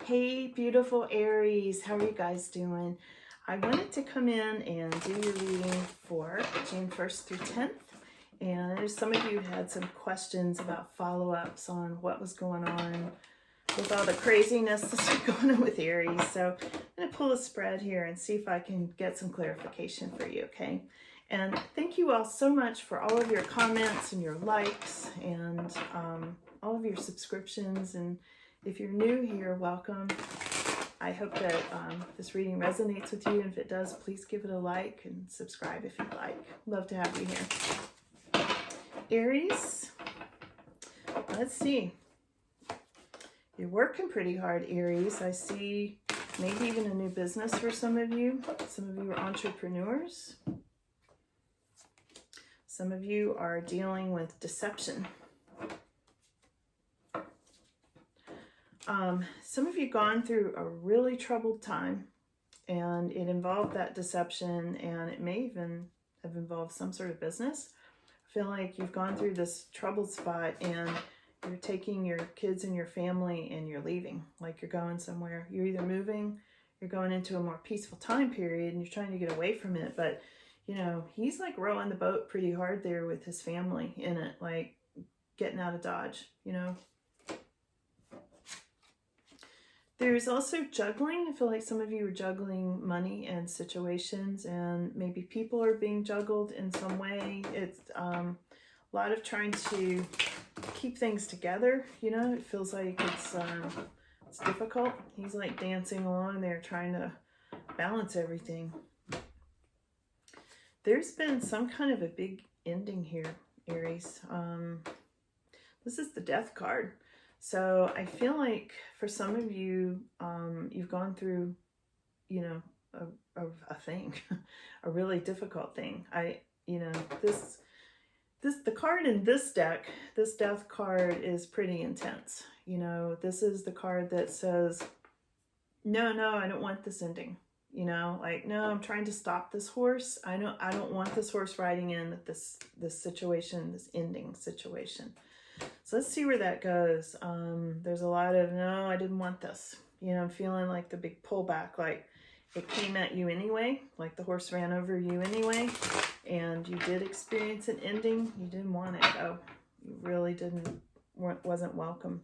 Hey, beautiful Aries. How are you guys doing? I wanted to come in and do your reading for June 1st through 10th. And some of you had some questions about follow-ups on what was going on with all the craziness that's been going on with Aries. So I'm going to pull a spread here and see if I can get some clarification for you, okay? And thank you all so much for all of your comments and your likes and all of your subscriptions. And if you're new here, welcome. I hope that this reading resonates with you. And if it does, please give it a like and subscribe if you'd like. Love to have you here. Aries, let's see. You're working pretty hard, Aries. I see maybe even a new business for some of you. Some of you are entrepreneurs. Some of you are dealing with deception. Some of you gone through a really troubled time, and it involved that deception, and it may even have involved some sort of business. I feel like you've gone through this troubled spot, and you're taking your kids and your family and you're leaving, like you're going somewhere. You're either moving, you're going into a more peaceful time period, and you're trying to get away from it. But, you know, he's like rowing the boat pretty hard there with his family in it, like getting out of Dodge, you know. There's also juggling. I feel like some of you are juggling money and situations, and maybe people are being juggled in some way. It's a lot of trying to keep things together. You know, it feels like it's difficult. He's like dancing along there trying to balance everything. There's been some kind of a big ending here, Aries. This is the Death card. So I feel like for some of you, you've gone through, you know, a thing, a really difficult thing. The card in this deck, this Death card is pretty intense. You know, this is the card that says, no, I don't want this ending. You know, like, no, I'm trying to stop this horse. I don't want this horse riding in this situation, this ending situation. So let's see where that goes. There's a lot of, no, I didn't want this. You know, I'm feeling like the big pullback, like it came at you anyway, like the horse ran over you anyway, and you did experience an ending. You didn't want it, though. You really wasn't welcome.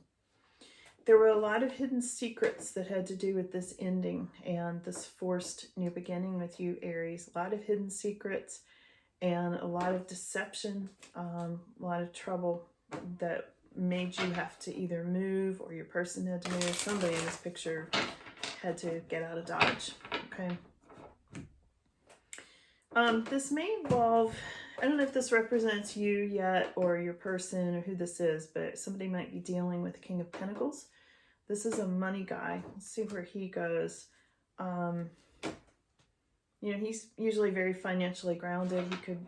There were a lot of hidden secrets that had to do with this ending and this forced new beginning with you, Aries. A lot of hidden secrets and a lot of deception, a lot of trouble that made you have to either move, or your person had to move. Somebody in this picture had to get out of Dodge. Okay. This may involve, I don't know if this represents you yet or your person or who this is, but somebody might be dealing with the King of Pentacles. This is a money guy. Let's see where he goes. You know, he's usually very financially grounded. He could,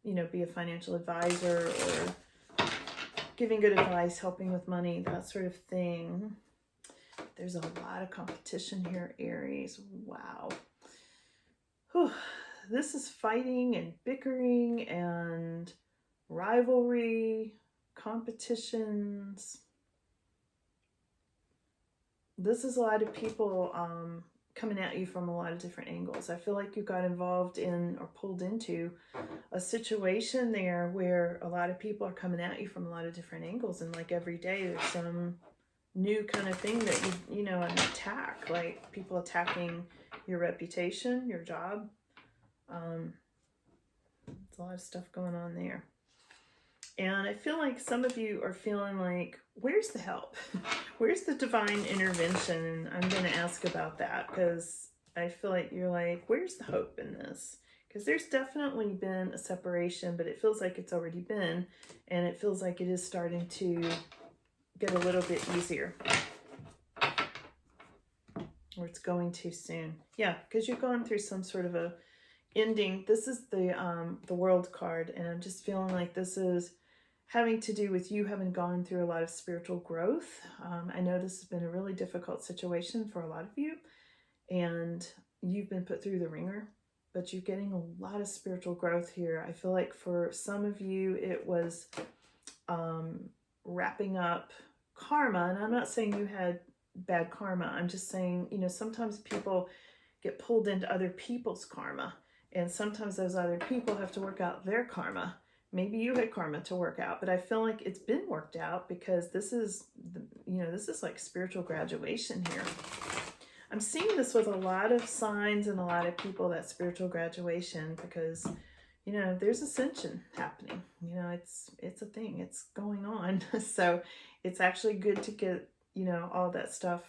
you know, be a financial advisor or giving good advice, helping with money, that sort of thing. There's a lot of competition here, Aries. Wow. Whew. This is fighting and bickering and rivalry, competitions. This is a lot of people coming at you from a lot of different angles. I feel like you got involved in or pulled into a situation there where a lot of people are coming at you from a lot of different angles, and like every day there's some new kind of thing that you know, an attack, like people attacking your reputation, your job. There's a lot of stuff going on there. And I feel like some of you are feeling like, where's the help? Where's the divine intervention? And I'm going to ask about that, because I feel like you're like, where's the hope in this? Because there's definitely been a separation, but it feels like it's already been, and it feels like it is starting to get a little bit easier. Or it's going too soon. Yeah, because you're going through some sort of a ending. This is the World card, and I'm just feeling like this is having to do with you having gone through a lot of spiritual growth. I know this has been a really difficult situation for a lot of you, and you've been put through the ringer, but you're getting a lot of spiritual growth here. I feel like for some of you, it was wrapping up karma, and I'm not saying you had bad karma. I'm just saying, you know, sometimes people get pulled into other people's karma, and sometimes those other people have to work out their karma. Maybe you had karma to work out, but I feel like it's been worked out, because this is, you know, this is like spiritual graduation here. I'm seeing this with a lot of signs and a lot of people, that spiritual graduation, because, you know, there's ascension happening. You know, it's a thing. It's going on. So it's actually good to get, you know, all that stuff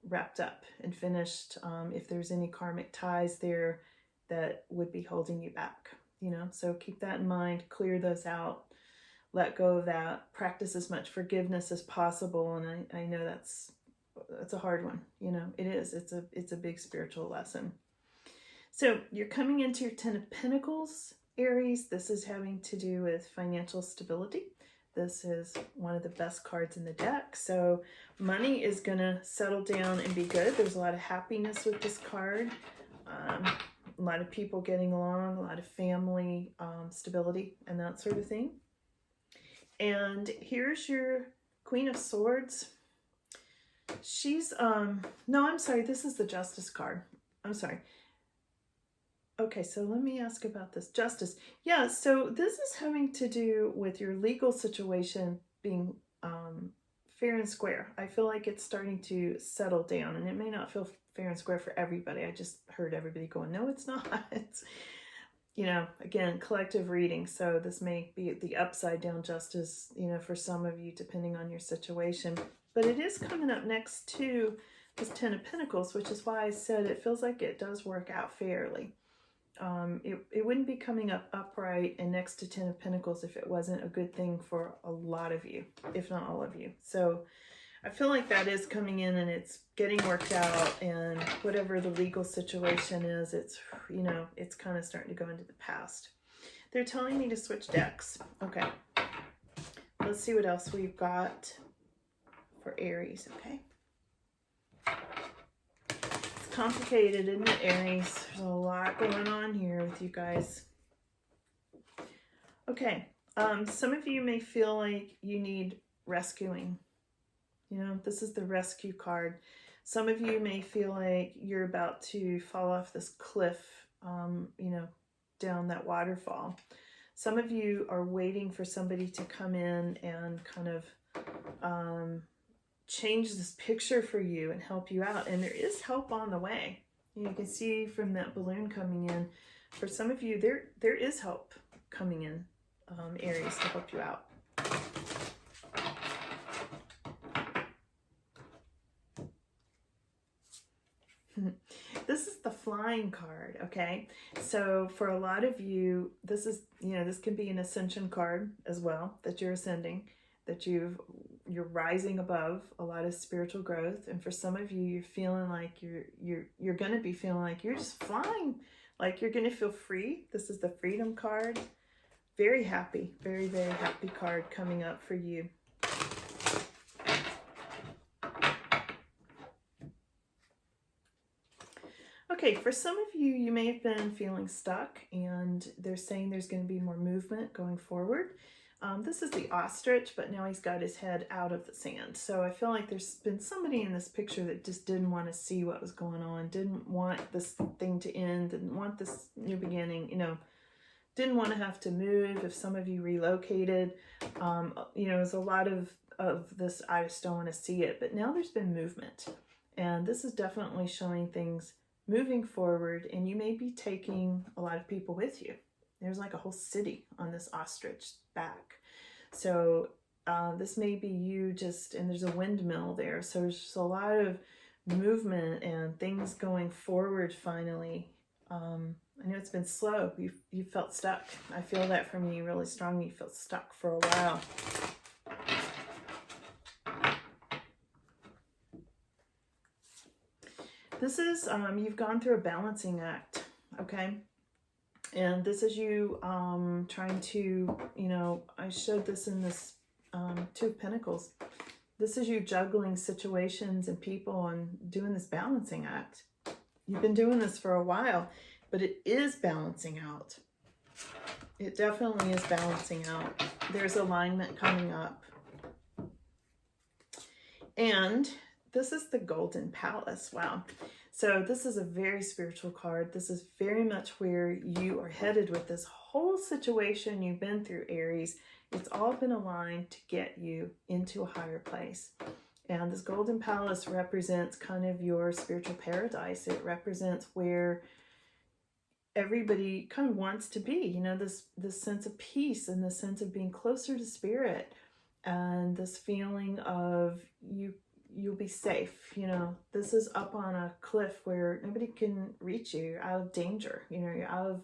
wrapped up and finished. If there's any karmic ties there that would be holding you back, you know, so keep that in mind, clear those out, let go of that, practice as much forgiveness as possible. And I know that's a hard one, you know, it is, it's a big spiritual lesson. So you're coming into your 10 of Pentacles, Aries. This is having to do with financial stability. This is one of the best cards in the deck. So money is going to settle down and be good. There's a lot of happiness with this card. A lot of people getting along, a lot of family stability and that sort of thing. And here's your Queen of Swords. She's, no, I'm sorry. This is the Justice card. I'm sorry. Okay, so let me ask about this Justice. Yeah, so this is having to do with your legal situation being fair and square. I feel like it's starting to settle down, and it may not feel fair and square for everybody. I just heard everybody going, no, it's not. It's, you know, again, collective reading. So this may be the upside down justice, you know, for some of you, depending on your situation. But it is coming up next to this 10 of Pentacles, which is why I said it feels like it does work out fairly. It wouldn't be coming up upright and next to 10 of Pentacles if it wasn't a good thing for a lot of you, if not all of you. So I feel like that is coming in and it's getting worked out, and whatever the legal situation is, it's, you know, it's kind of starting to go into the past. They're telling me to switch decks. Okay. Let's see what else we've got for Aries, okay? Complicated, isn't it, Aries? There's a lot going on here with you guys. Okay, some of you may feel like you need rescuing. You know, this is the rescue card. Some of you may feel like you're about to fall off this cliff, you know, down that waterfall. Some of you are waiting for somebody to come in and kind of change this picture for you and help you out, and there is help on the way. You can see from that balloon coming in, for some of you there is help coming in, Aries, to help you out. This is the Flying card, okay? So for a lot of you, this is, you know, this can be an ascension card as well, that you're ascending, that you're rising above a lot of spiritual growth. And for some of you, you're feeling like you're going to be feeling like you're just flying, like you're going to feel free. This is the Freedom card. Very happy, very, very happy card coming up for you. Okay, for some of you, you may have been feeling stuck, and they're saying there's going to be more movement going forward. This is the ostrich, but now he's got his head out of the sand. So I feel like there's been somebody in this picture that just didn't want to see what was going on, didn't want this thing to end, didn't want this new beginning, you know, didn't want to have to move. If some of you relocated, you know, there's a lot of this, I just don't want to see it. But now there's been movement, and this is definitely showing things moving forward, and you may be taking a lot of people with you. There's like a whole city on this ostrich back. So this may be you just, and there's a windmill there. So there's just a lot of movement and things going forward finally. I know it's been slow. You felt stuck. I feel that from you really strongly. You felt stuck for a while. This is, you've gone through a balancing act, okay? And this is you trying to, you know, I showed this in this Two of Pentacles. This is you juggling situations and people and doing this balancing act. You've been doing this for a while, but it is balancing out. It definitely is balancing out. There's alignment coming up. And this is the Golden Palace. Wow. So this is a very spiritual card. This is very much where you are headed with this whole situation you've been through, Aries. It's all been aligned to get you into a higher place. And this Golden Palace represents kind of your spiritual paradise. It represents where everybody kind of wants to be, you know, this sense of peace and the sense of being closer to spirit, and this feeling of you'll be safe. You know, this is up on a cliff where nobody can reach you. You're out of danger. You know, you're out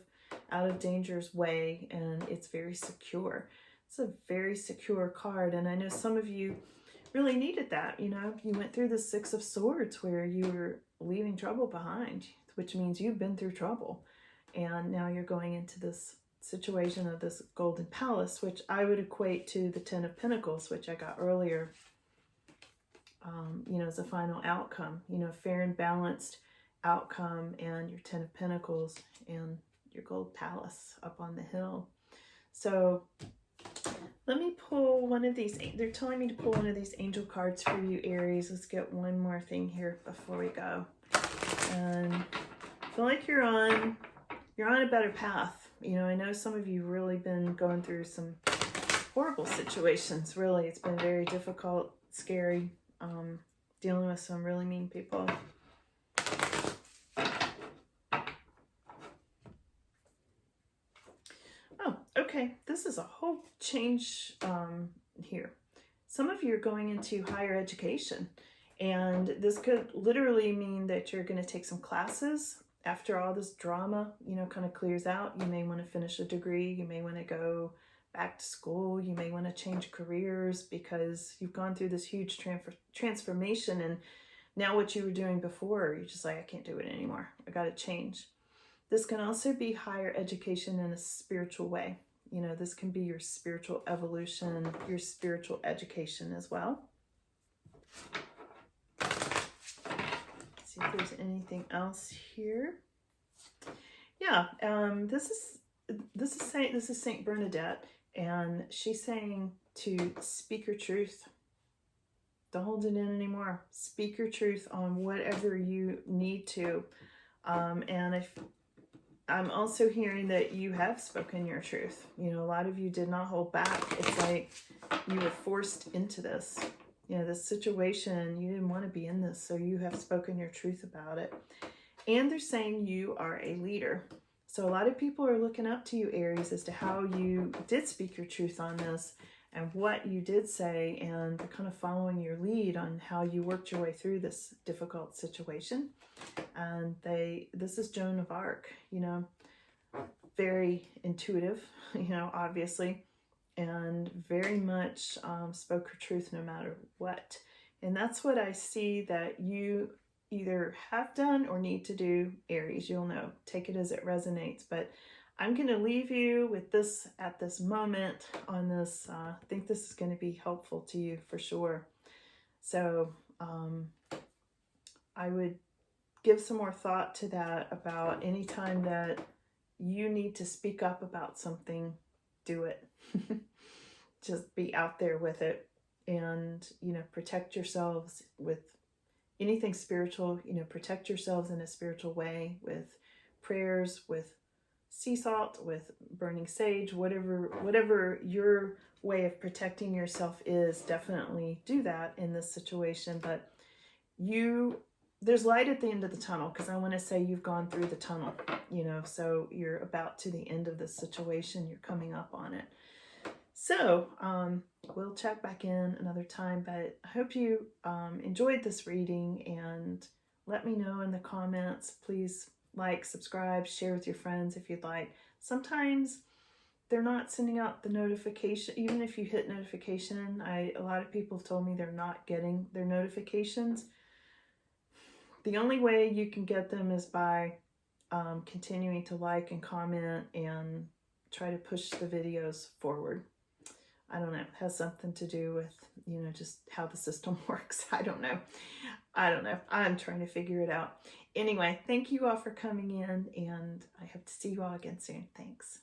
of danger's way, and it's very secure. It's a very secure card, and I know some of you really needed that. You know, you went through the Six of Swords where you were leaving trouble behind, which means you've been through trouble. And now you're going into this situation of this Golden Palace, which I would equate to the Ten of Pentacles, which I got earlier, you know, as a final outcome, you know, fair and balanced outcome, and your Ten of Pentacles and your Gold Palace up on the hill. So let me pull one of these. They're telling me to pull one of these angel cards for you, Aries. Let's get one more thing here before we go. And I feel like you're on a better path. You know, I know some of you really been going through some horrible situations. Really, it's been very difficult, scary, dealing with some really mean people. Oh, okay. This is a whole change here. Some of you are going into higher education, and this could literally mean that you're going to take some classes. After all this drama, you know, kind of clears out, you may want to finish a degree, you may want to go back to school, you may want to change careers because you've gone through this huge transformation, and now what you were doing before, you're just like, I can't do it anymore. I got to change. This can also be higher education in a spiritual way. You know, this can be your spiritual evolution, your spiritual education as well. See if there's anything else here. Yeah, this is Saint Bernadette, and she's saying to speak your truth. Don't hold it in anymore. Speak your truth on whatever you need to. And I'm also hearing that you have spoken your truth. You know, a lot of you did not hold back. It's like you were forced into this. You know, this situation, you didn't want to be in this, so you have spoken your truth about it. And they're saying you are a leader. So a lot of people are looking up to you, Aries, as to how you did speak your truth on this and what you did say, and they're kind of following your lead on how you worked your way through this difficult situation. And this is Joan of Arc, you know, very intuitive, you know, obviously, and very much spoke her truth no matter what. And that's what I see that you either have done or need to do, Aries. You'll know. Take it as it resonates. But I'm going to leave you with this at this moment on this. I think this is going to be helpful to you for sure. So I would give some more thought to that, about any time that you need to speak up about something, do it. Just be out there with it, and, you know, protect yourselves with anything spiritual. You know, protect yourselves in a spiritual way with prayers, with sea salt, with burning sage, whatever your way of protecting yourself is. Definitely do that in this situation. But there's light at the end of the tunnel, because I want to say you've gone through the tunnel, you know, so you're about to the end of this situation. You're coming up on it. So we'll check back in another time, but I hope you enjoyed this reading, and let me know in the comments. Please like, subscribe, share with your friends if you'd like. Sometimes they're not sending out the notification. Even if you hit notification, a lot of people have told me they're not getting their notifications. The only way you can get them is by continuing to like and comment and try to push the videos forward. I don't know. It has something to do with, you know, just how the system works. I don't know. I'm trying to figure it out. Anyway, thank you all for coming in, and I hope to see you all again soon. Thanks.